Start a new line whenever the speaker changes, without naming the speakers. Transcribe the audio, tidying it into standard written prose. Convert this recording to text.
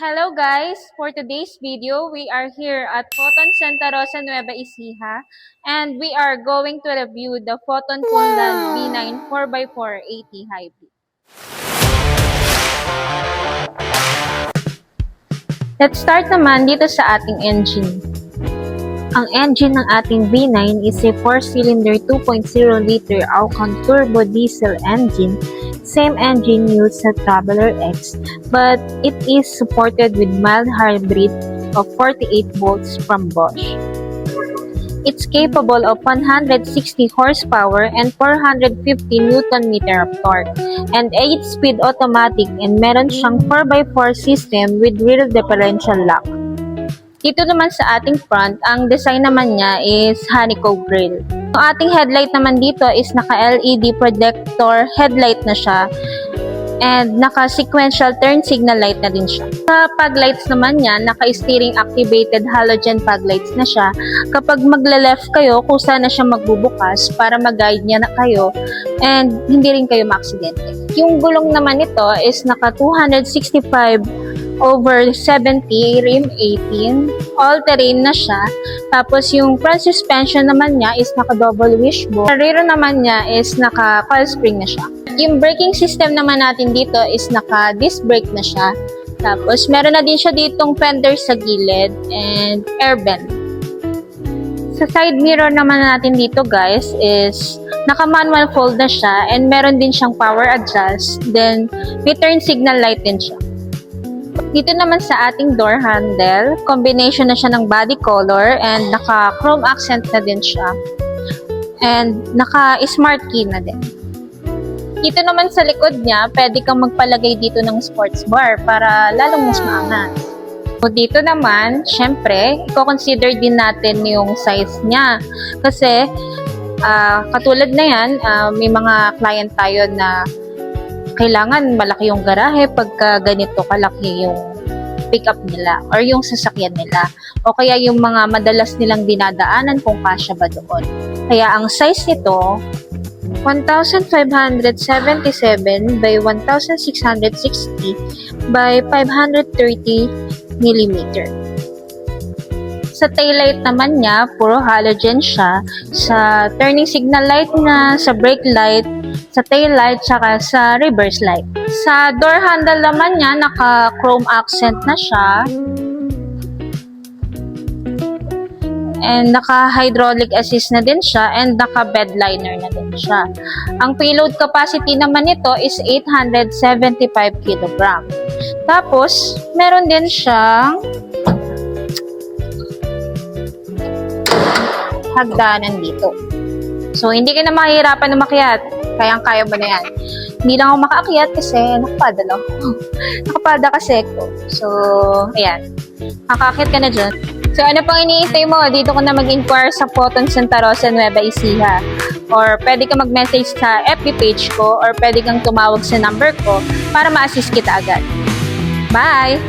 Hello guys! For today's video, we are here at Photon Santa Rosa Nueva Ecija and we are going to review the Photon Pullman V9 4x4 AT Hybrid. Let's start naman dito sa ating engine. Ang engine ng ating V9 is a 4-cylinder 2.0-liter Alcon turbo diesel engine. Same engine used sa Traveler X, but it is supported with mild hybrid of 48 volts from Bosch. It's capable of 160 horsepower and 450 Nm of torque, and 8-speed automatic, and meron siyang 4x4 system with rear differential lock. Dito naman sa ating front, ang design naman niya is honeycomb grille. Ang ating headlight naman dito is naka-LED projector headlight na siya and naka-sequential turn signal light na din siya. Sa paglights naman niya, naka-steering activated halogen paglights na siya. Kapag magla-left kayo, kusa na siya magbubukas para mag-guide niya na kayo and hindi rin kayo ma-aksidente. Yung gulong naman nito is naka 265/70 rim 18, all-terrain na siya. Tapos yung front suspension naman niya is naka-double wishbone. Sa rear naman niya is naka-coil spring na siya. Yung braking system naman natin dito is naka-disc brake na siya. Tapos meron na din siya ditong fender sa gilid and air vent. Sa side mirror naman natin dito guys is naka-manual fold na siya and meron din siyang power adjust. Then may turn signal light din siya. Dito naman sa ating door handle, combination na siya ng body color and naka-chrome accent na din siya. And naka-smart key na din. Dito naman sa likod niya, pwede kang magpalagay dito ng sports bar para lalong mas maangas. So dito naman, syempre, i-consider din natin yung size niya. Kasi katulad na yan, may mga client tayo na kailangan malaki yung garahe pagka ganito kalaki yung pickup nila or yung sasakyan nila. O kaya yung mga madalas nilang dinadaanan kung kasya ba doon. Kaya ang size nito, 1,577 by 1,660 by 530 mm. Sa taillight naman niya, puro halogen siya. Sa turning signal light na, sa brake light, sa tail light, tsaka sa reverse light. Sa door handle naman niya, naka-chrome accent na siya. And naka-hydraulic assist na din siya and naka-bed liner na din siya. Ang payload capacity naman nito is 875 kg. Tapos, meron din siyang hagdanan dito. So, hindi ka na mahihirapan na makiat. Kayang-kaya mo na yan. Hindi lang ako makaakyat kasi nakapada lang. Nakapada kasi ko. So, ayan. Makaakyat ka na dyan. So, ano pang iniintay mo? Dito ka na mag-inquire sa Photon Santa Rosa Nueva Ecija. Or pwede ka mag-message sa FB page ko or pwede kang tumawag sa number ko para ma-assist kita agad. Bye!